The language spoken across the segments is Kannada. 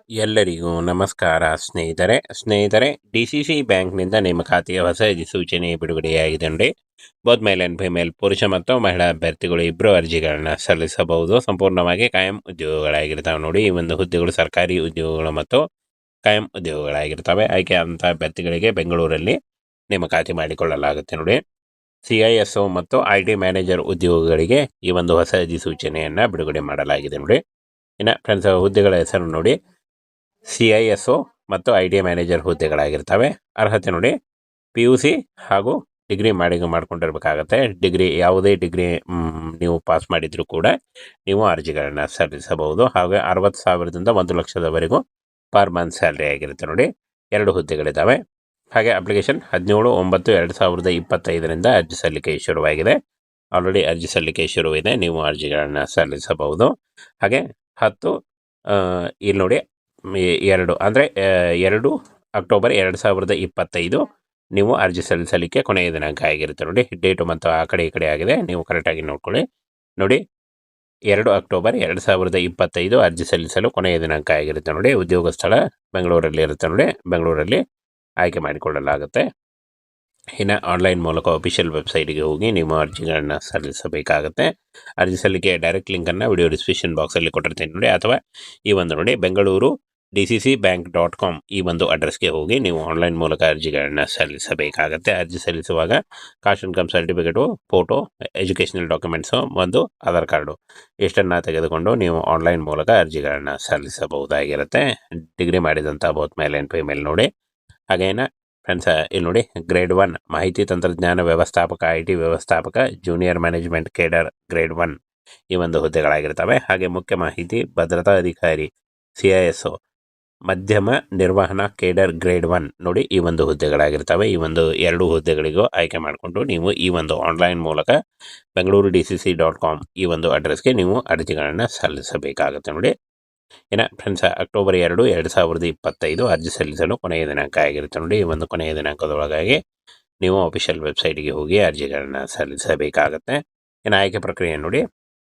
ಎಲ್ಲರಿಗೂ ನಮಸ್ಕಾರ ಸ್ನೇಹಿತರೆ ಡಿ ಸಿ ಸಿ ಬ್ಯಾಂಕ್ನಿಂದ ನೇಮಕಾತಿಯ ಹೊಸ ಅಧಿಸೂಚನೆ ಬಿಡುಗಡೆಯಾಗಿದೆ ನೋಡಿ. ಬೋತ್ ಮೇಲ್ ಆ್ಯಂಡ್ ಫಿಮೇಲ್ ಪುರುಷ ಮತ್ತು ಮಹಿಳಾ ಅಭ್ಯರ್ಥಿಗಳು ಇಬ್ಬರು ಅರ್ಜಿಗಳನ್ನ ಸಲ್ಲಿಸಬಹುದು. ಸಂಪೂರ್ಣವಾಗಿ ಕಾಯಂ ಉದ್ಯೋಗಗಳಾಗಿರ್ತಾವೆ ನೋಡಿ. ಈ ಒಂದು ಹುದ್ದೆಗಳು ಸರ್ಕಾರಿ ಉದ್ಯೋಗಗಳು ಮತ್ತು ಕಾಯಂ ಉದ್ಯೋಗಗಳಾಗಿರ್ತವೆ. ಆಯ್ಕೆ ಆದಂಥ ಅಭ್ಯರ್ಥಿಗಳಿಗೆ ಬೆಂಗಳೂರಲ್ಲಿ ನೇಮಕಾತಿ ಮಾಡಿಕೊಳ್ಳಲಾಗುತ್ತೆ ನೋಡಿ. CISO ಮತ್ತು IT ಮ್ಯಾನೇಜರ್ ಉದ್ಯೋಗಗಳಿಗೆ ಈ ಒಂದು ಹೊಸ ಅಧಿಸೂಚನೆಯನ್ನು ಬಿಡುಗಡೆ ಮಾಡಲಾಗಿದೆ ನೋಡಿ. ಇನ್ನು ಫ್ರೆಂಡ್ಸ್, ಹುದ್ದೆಗಳ ಹೆಸರು ನೋಡಿ, CISO ಮತ್ತು IT ಮ್ಯಾನೇಜರ್ ಹುದ್ದೆಗಳಾಗಿರ್ತವೆ. ಅರ್ಹತೆ ನೋಡಿ, PUC ಹಾಗೂ ಡಿಗ್ರಿ ಮಾಡ್ಕೊಂಡಿರ್ಬೇಕಾಗತ್ತೆ. ಯಾವುದೇ ಡಿಗ್ರಿ ನೀವು ಪಾಸ್ ಮಾಡಿದರೂ ಕೂಡ ನೀವು ಅರ್ಜಿಗಳನ್ನು ಸಲ್ಲಿಸಬಹುದು. ಹಾಗೆ 60,000ದಿಂದ 1,00,000ವರೆಗೂ ಪರ್ ಮಂತ್ ಸ್ಯಾಲ್ರಿ ಆಗಿರುತ್ತೆ ನೋಡಿ. 2 ಹುದ್ದೆಗಳಿದ್ದಾವೆ. ಹಾಗೆ ಅಪ್ಲಿಕೇಶನ್ 17/9/2025 ಅರ್ಜಿ ಸಲ್ಲಿಕೆ ಶುರುವಾಗಿದೆ. ಆಲ್ರೆಡಿ ಅರ್ಜಿ ಸಲ್ಲಿಕೆ ಶುರುವಿದೆ, ನೀವು ಅರ್ಜಿಗಳನ್ನು ಸಲ್ಲಿಸಬಹುದು. ಹಾಗೆ 10 ಇಲ್ಲಿ ನೋಡಿ 2 ಅಕ್ಟೋಬರ್ 2025 ನೀವು ಅರ್ಜಿ ಸಲ್ಲಿಸಲಿಕ್ಕೆ ಕೊನೆಯ ದಿನಾಂಕ ಆಗಿರುತ್ತೆ ನೋಡಿ. ಡೇಟು ಮತ್ತು ಆ ಕಡೆ ಈ ಕಡೆ ಆಗಿದೆ, ನೀವು ಕರೆಕ್ಟಾಗಿ ನೋಡ್ಕೊಳ್ಳಿ ನೋಡಿ. 2 ಅಕ್ಟೋಬರ್ 2025 ಅರ್ಜಿ ಸಲ್ಲಿಸಲು ಕೊನೆಯ ದಿನಾಂಕ ಆಗಿರುತ್ತೆ ನೋಡಿ. ಉದ್ಯೋಗ ಸ್ಥಳ ಬೆಂಗಳೂರಲ್ಲಿ ಇರುತ್ತೆ ನೋಡಿ. ಬೆಂಗಳೂರಲ್ಲಿ ಆಯ್ಕೆ ಮಾಡಿಕೊಳ್ಳಲಾಗುತ್ತೆ. ಇನ್ನು ಆನ್ಲೈನ್ ಮೂಲಕ ಅಫಿಷಿಯಲ್ ವೆಬ್ಸೈಟ್ಗೆ ಹೋಗಿ ನಿಮ್ಮ ಅರ್ಜಿಗಳನ್ನು ಸಲ್ಲಿಸಬೇಕಾಗುತ್ತೆ. ಅರ್ಜಿ ಸಲ್ಲಿಕೆ ಡೈರೆಕ್ಟ್ ಲಿಂಕನ್ನು ವಿಡಿಯೋ ಡಿಸ್ಕ್ರಿಪ್ಷನ್ ಬಾಕ್ಸಲ್ಲಿ ಕೊಟ್ಟಿರ್ತೀನಿ ನೋಡಿ. ಅಥವಾ ಈ ಒಂದು ನೋಡಿ, ಬೆಂಗಳೂರು DCCbank.com ಈ ಒಂದು ಅಡ್ರೆಸ್ಗೆ ಹೋಗಿ ನೀವು ಆನ್ಲೈನ್ ಮೂಲಕ ಅರ್ಜಿಗಳನ್ನು ಸಲ್ಲಿಸಬೇಕಾಗತ್ತೆ. ಅರ್ಜಿ ಸಲ್ಲಿಸುವಾಗ caste income certificate, photo, educational documents, ಒಂದು ಆಧಾರ್ ಕಾರ್ಡು ಇಷ್ಟನ್ನು ತೆಗೆದುಕೊಂಡು ನೀವು ಆನ್ಲೈನ್ ಮೂಲಕ ಅರ್ಜಿಗಳನ್ನು ಸಲ್ಲಿಸಬಹುದಾಗಿರುತ್ತೆ. ಡಿಗ್ರಿ ಮಾಡಿದಂಥ ಬೋತ್ ಮೇಲ್ ಆ್ಯಂಡ್ ಫಿಮೇಲ್ ನೋಡಿ. ಹಾಗೇನ ಫ್ರೆಂಡ್ಸ್, ಇಲ್ಲಿ ನೋಡಿ, ಗ್ರೇಡ್ 1 ಮಾಹಿತಿ ತಂತ್ರಜ್ಞಾನ ವ್ಯವಸ್ಥಾಪಕ, IT ವ್ಯವಸ್ಥಾಪಕ, ಜೂನಿಯರ್ ಮ್ಯಾನೇಜ್ಮೆಂಟ್ ಕೇಡರ್ ಗ್ರೇಡ್ 1 ಈ ಒಂದು ಹುದ್ದೆಗಳಾಗಿರ್ತವೆ. ಹಾಗೆ ಮುಖ್ಯ ಮಾಹಿತಿ ಭದ್ರತಾ ಅಧಿಕಾರಿ CISO ಮಧ್ಯಮ ನಿರ್ವಹಣಾ ಕೇಡರ್ ಗ್ರೇಡ್ 1 ನೋಡಿ, ಈ ಒಂದು ಹುದ್ದೆಗಳಾಗಿರ್ತವೆ. ಈ ಒಂದು 2 ಹುದ್ದೆಗಳಿಗೂ ಆಯ್ಕೆ ಮಾಡಿಕೊಂಡು ನೀವು ಈ ಒಂದು ಆನ್ಲೈನ್ ಮೂಲಕ ಬೆಂಗಳೂರು DCC.com ಈ ಒಂದು ಅಡ್ರೆಸ್ಗೆ ನೀವು ಅರ್ಜಿಗಳನ್ನು ಸಲ್ಲಿಸಬೇಕಾಗುತ್ತೆ ನೋಡಿ. ಇನ್ನು ಫ್ರೆಂಡ್ಸ್, ಅಕ್ಟೋಬರ್ 2, 2025 ಅರ್ಜಿ ಸಲ್ಲಿಸಲು ಕೊನೆಯ ದಿನಾಂಕ ಆಗಿರುತ್ತೆ ನೋಡಿ. ಈ ಒಂದು ಕೊನೆಯ ದಿನಾಂಕದೊಳಗಾಗಿ ನೀವು ಅಫಿಷಿಯಲ್ ವೆಬ್ಸೈಟ್ಗೆ ಹೋಗಿ ಅರ್ಜಿಗಳನ್ನು ಸಲ್ಲಿಸಬೇಕಾಗತ್ತೆ. ಇನ್ನು ಆಯ್ಕೆ ಪ್ರಕ್ರಿಯೆ ನೋಡಿ,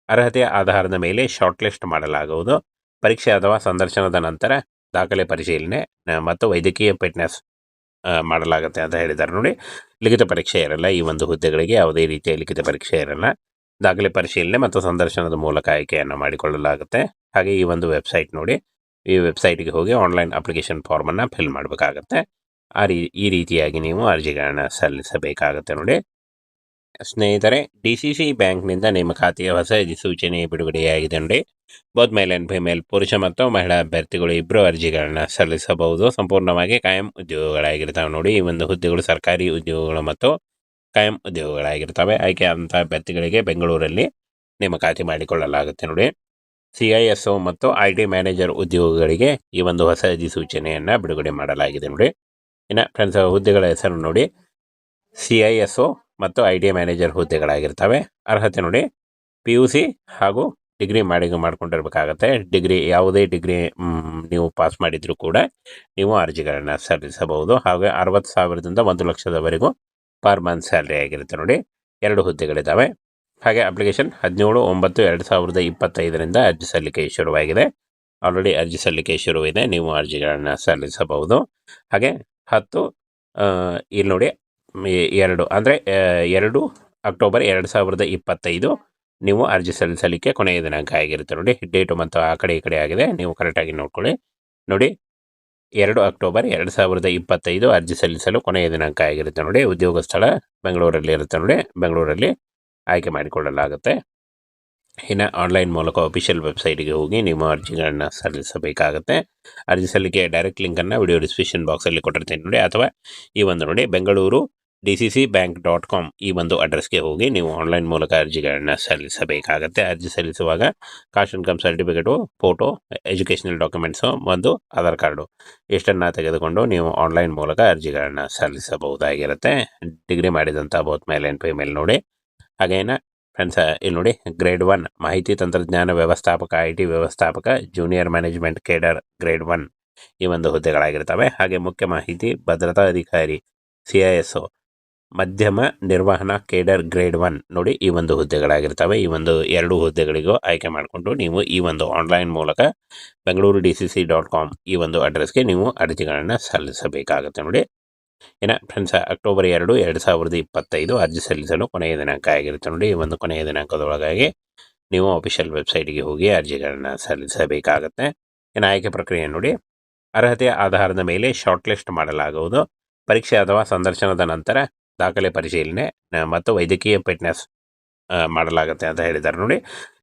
ಅರ್ಹತೆಯ ಆಧಾರದ ಮೇಲೆ ಶಾರ್ಟ್ ಲಿಸ್ಟ್ ಮಾಡಲಾಗುವುದು. ಪರೀಕ್ಷೆ ಅಥವಾ ಸಂದರ್ಶನದ ನಂತರ ದಾಖಲೆ ಪರಿಶೀಲನೆ ಮತ್ತು ವೈದ್ಯಕೀಯ ಫಿಟ್ನೆಸ್ ಮಾಡಲಾಗುತ್ತೆ ಅಂತ ಹೇಳಿದ್ದಾರೆ ನೋಡಿ. ಲಿಖಿತ ಪರೀಕ್ಷೆ ಇರಲ್ಲ. ಈ ಒಂದು ಹುದ್ದೆಗಳಿಗೆ ಯಾವುದೇ ರೀತಿಯ ಲಿಖಿತ ಪರೀಕ್ಷೆ ಇರಲ್ಲ. ದಾಖಲೆ ಪರಿಶೀಲನೆ ಮತ್ತು ಸಂದರ್ಶನದ ಮೂಲಕ ಆಯ್ಕೆಯನ್ನು ಮಾಡಿಕೊಳ್ಳಲಾಗುತ್ತೆ. ಹಾಗೆ ಈ ಒಂದು ವೆಬ್ಸೈಟ್ ನೋಡಿ, ಈ ವೆಬ್ಸೈಟ್ಗೆ ಹೋಗಿ ಆನ್ಲೈನ್ ಅಪ್ಲಿಕೇಶನ್ ಫಾರ್ಮನ್ನು ಫಿಲ್ ಮಾಡಬೇಕಾಗತ್ತೆ. ಈ ರೀತಿಯಾಗಿ ನೀವು ಅರ್ಜಿಗಳನ್ನು ಸಲ್ಲಿಸಬೇಕಾಗತ್ತೆ ನೋಡಿ. ಸ್ನೇಹಿತರೆ, DCC ಬ್ಯಾಂಕ್ನಿಂದ ನೇಮಕಾತಿಯ ಹೊಸ ಅಧಿಸೂಚನೆ ಬಿಡುಗಡೆಯಾಗಿದೆ ನೋಡಿ. ಬೋತ್ ಮೇಲ್ ಆ್ಯಂಡ್ ಫಿಮೇಲ್ ಪುರುಷ ಮತ್ತು ಮಹಿಳಾ ಅಭ್ಯರ್ಥಿಗಳು ಇಬ್ಬರು ಅರ್ಜಿಗಳನ್ನು ಸಲ್ಲಿಸಬಹುದು. ಸಂಪೂರ್ಣವಾಗಿ ಕಾಯಂ ಉದ್ಯೋಗಗಳಾಗಿರ್ತಾವೆ ನೋಡಿ. ಈ ಒಂದು ಹುದ್ದೆಗಳು ಸರ್ಕಾರಿ ಉದ್ಯೋಗಗಳು ಮತ್ತು ಕಾಯಂ ಉದ್ಯೋಗಗಳಾಗಿರ್ತವೆ. ಆಯ್ಕೆ ಆದಂಥ ಅಭ್ಯರ್ಥಿಗಳಿಗೆ ಬೆಂಗಳೂರಲ್ಲಿ ನೇಮಕಾತಿ ಮಾಡಿಕೊಳ್ಳಲಾಗುತ್ತೆ ನೋಡಿ. CISO ಮತ್ತು IT ಮ್ಯಾನೇಜರ್ ಉದ್ಯೋಗಗಳಿಗೆ ಈ ಒಂದು ಹೊಸ ಅಧಿಸೂಚನೆಯನ್ನು ಬಿಡುಗಡೆ ಮಾಡಲಾಗಿದೆ ನೋಡಿ. ಇನ್ನು ಫ್ರೆಂಡ್ಸ್, ಹುದ್ದೆಗಳ ಹೆಸರು ನೋಡಿ, CISO ಮತ್ತು IT ಮ್ಯಾನೇಜರ್ ಹುದ್ದೆಗಳಾಗಿರ್ತವೆ. ಅರ್ಹತೆ ನೋಡಿ, PUC ಹಾಗೂ ಡಿಗ್ರಿ ಮಾಡ್ಕೊಂಡಿರ್ಬೇಕಾಗತ್ತೆ. ಯಾವುದೇ ಡಿಗ್ರಿ ನೀವು ಪಾಸ್ ಮಾಡಿದರೂ ಕೂಡ ನೀವು ಅರ್ಜಿಗಳನ್ನು ಸಲ್ಲಿಸಬಹುದು. ಹಾಗೆ 60,000ದಿಂದ 1,00,000ವರೆಗೂ ಪರ್ ಮಂತ್ ಸ್ಯಾಲ್ರಿ ಆಗಿರುತ್ತೆ ನೋಡಿ. 2 ಹುದ್ದೆಗಳಿದ್ದಾವೆ. ಹಾಗೆ ಅಪ್ಲಿಕೇಶನ್ 17/9/2025 ಅರ್ಜಿ ಸಲ್ಲಿಕೆ ಶುರುವಾಗಿದೆ. ಆಲ್ರೆಡಿ ಅರ್ಜಿ ಸಲ್ಲಿಕೆ ಶುರುವಿದೆ, ನೀವು ಅರ್ಜಿಗಳನ್ನು ಸಲ್ಲಿಸಬಹುದು. ಹಾಗೆ 10 ಇಲ್ಲಿ ನೋಡಿ 2 ಅಕ್ಟೋಬರ್ 2025 ನೀವು ಅರ್ಜಿ ಸಲ್ಲಿಸಲಿಕ್ಕೆ ಕೊನೆಯ ದಿನಾಂಕ ಆಗಿರುತ್ತೆ ನೋಡಿ. ಡೇಟು ಮತ್ತು ಆ ಕಡೆ ಈ ಕಡೆ ಆಗಿದೆ, ನೀವು ಕರೆಕ್ಟಾಗಿ ನೋಡ್ಕೊಳ್ಳಿ ನೋಡಿ. 2 ಅಕ್ಟೋಬರ್ 2025 ಅರ್ಜಿ ಸಲ್ಲಿಸಲು ಕೊನೆಯ ದಿನಾಂಕ ಆಗಿರುತ್ತೆ ನೋಡಿ. ಉದ್ಯೋಗ ಸ್ಥಳ ಬೆಂಗಳೂರಲ್ಲಿ ಇರುತ್ತೆ ನೋಡಿ. ಬೆಂಗಳೂರಲ್ಲಿ ಆಯ್ಕೆ ಮಾಡಿಕೊಳ್ಳಲಾಗುತ್ತೆ. ಇನ್ನು ಆನ್ಲೈನ್ ಮೂಲಕ ಅಫಿಷಿಯಲ್ ವೆಬ್ಸೈಟ್ಗೆ ಹೋಗಿ ನಿಮ್ಮ ಅರ್ಜಿಗಳನ್ನು ಸಲ್ಲಿಸಬೇಕಾಗುತ್ತೆ. ಅರ್ಜಿ ಸಲ್ಲಿಕೆ ಡೈರೆಕ್ಟ್ ಲಿಂಕನ್ನು ವಿಡಿಯೋ ಡಿಸ್ಕ್ರಿಪ್ಷನ್ ಬಾಕ್ಸಲ್ಲಿ ಕೊಟ್ಟಿರ್ತೀನಿ ನೋಡಿ. ಅಥವಾ ಈ ಒಂದು ನೋಡಿ, ಬೆಂಗಳೂರು DCCbank.com ಈ ಒಂದು ಅಡ್ರೆಸ್ಗೆ ಹೋಗಿ ನೀವು ಆನ್ಲೈನ್ ಮೂಲಕ ಅರ್ಜಿಗಳನ್ನು ಸಲ್ಲಿಸಬೇಕಾಗತ್ತೆ. ಅರ್ಜಿ ಸಲ್ಲಿಸುವಾಗ caste income certificate, photo, educational documents, ಒಂದು ಆಧಾರ್ ಕಾರ್ಡು ಇಷ್ಟನ್ನು ತೆಗೆದುಕೊಂಡು ನೀವು ಆನ್ಲೈನ್ ಮೂಲಕ ಅರ್ಜಿಗಳನ್ನು ಸಲ್ಲಿಸಬಹುದಾಗಿರುತ್ತೆ. ಡಿಗ್ರಿ ಮಾಡಿದಂಥ ಬೋತ್ ಮೇಲ್ ಆ್ಯಂಡ್ ಫಿಮೇಲ್ ನೋಡಿ. ಹಾಗೇನ ಫ್ರೆಂಡ್ಸ್, ಇಲ್ಲಿ ನೋಡಿ, ಗ್ರೇಡ್ 1 ಮಾಹಿತಿ ತಂತ್ರಜ್ಞಾನ ವ್ಯವಸ್ಥಾಪಕ, IT ವ್ಯವಸ್ಥಾಪಕ, ಜೂನಿಯರ್ ಮ್ಯಾನೇಜ್ಮೆಂಟ್ ಕೇಡರ್ ಗ್ರೇಡ್ 1 ಈ ಒಂದು ಹುದ್ದೆಗಳಾಗಿರ್ತವೆ. ಹಾಗೆ ಮುಖ್ಯ ಮಾಹಿತಿ ಭದ್ರತಾ ಅಧಿಕಾರಿ CISO ಮಧ್ಯಮ ನಿರ್ವಹಣಾ ಕೇಡರ್ ಗ್ರೇಡ್ 1 ನೋಡಿ ಈ ಒಂದು ಹುದ್ದೆಗಳಾಗಿರ್ತವೆ. ಈ ಒಂದು 2 ಹುದ್ದೆಗಳಿಗೂ ಆಯ್ಕೆ ಮಾಡಿಕೊಂಡು ನೀವು ಈ ಒಂದು ಆನ್ಲೈನ್ ಮೂಲಕ bengaluru.dcc.com ಈ ಒಂದು ಅಡ್ರೆಸ್ಗೆ ನೀವು ಅರ್ಜಿಗಳನ್ನು ಸಲ್ಲಿಸಬೇಕಾಗುತ್ತೆ ನೋಡಿ. ಫ್ರೆಂಡ್ಸ್, ಅಕ್ಟೋಬರ್ 2, 2025 ಅರ್ಜಿ ಸಲ್ಲಿಸಲು ಕೊನೆಯ ದಿನಾಂಕ ಆಗಿರುತ್ತೆ ನೋಡಿ. ಈ ಒಂದು ಕೊನೆಯ ದಿನಾಂಕದೊಳಗಾಗಿ ನೀವು ಅಫಿಷಿಯಲ್ ವೆಬ್ಸೈಟ್ಗೆ ಹೋಗಿ ಅರ್ಜಿಗಳನ್ನು ಸಲ್ಲಿಸಬೇಕಾಗತ್ತೆ. ಆಯ್ಕೆ ಪ್ರಕ್ರಿಯೆ ನೋಡಿ. ಅರ್ಹತೆಯ ಆಧಾರದ ಮೇಲೆ ಶಾರ್ಟ್ ಲಿಸ್ಟ್ ಮಾಡಲಾಗುವುದು. ಪರೀಕ್ಷೆ ಅಥವಾ ಸಂದರ್ಶನದ ನಂತರ ದಾಖಲೆ ಪರಿಶೀಲನೆ ಮತ್ತು ವೈದ್ಯಕೀಯ ಫಿಟ್ನೆಸ್ ಮಾಡಲಾಗುತ್ತೆ ಅಂತ ಹೇಳಿದ್ದಾರೆ ನೋಡಿ.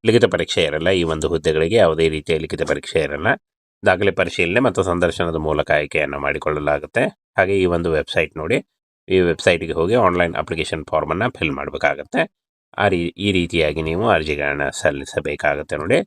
ಲಿಖಿತ ಪರೀಕ್ಷೆ ಇರಲ್ಲ. ಈ ಒಂದು ಹುದ್ದೆಗಳಿಗೆ ಯಾವುದೇ ರೀತಿಯ ಲಿಖಿತ ಪರೀಕ್ಷೆ ಇರಲ್ಲ. ದಾಖಲೆ ಪರಿಶೀಲನೆ ಮತ್ತು ಸಂದರ್ಶನದ ಮೂಲಕ ಆಯ್ಕೆಯನ್ನು ಮಾಡಿಕೊಳ್ಳಲಾಗುತ್ತೆ. ಹಾಗೆ ಈ ಒಂದು ವೆಬ್ಸೈಟ್ ನೋಡಿ, ಈ ವೆಬ್ಸೈಟ್ಗೆ ಹೋಗಿ ಆನ್ಲೈನ್ ಅಪ್ಲಿಕೇಶನ್ ಫಾರ್ಮನ್ನು ಫಿಲ್ ಮಾಡಬೇಕಾಗತ್ತೆ. ಈ ರೀತಿಯಾಗಿ ನೀವು ಅರ್ಜಿಗಳನ್ನು ಸಲ್ಲಿಸಬೇಕಾಗುತ್ತೆ ನೋಡಿ.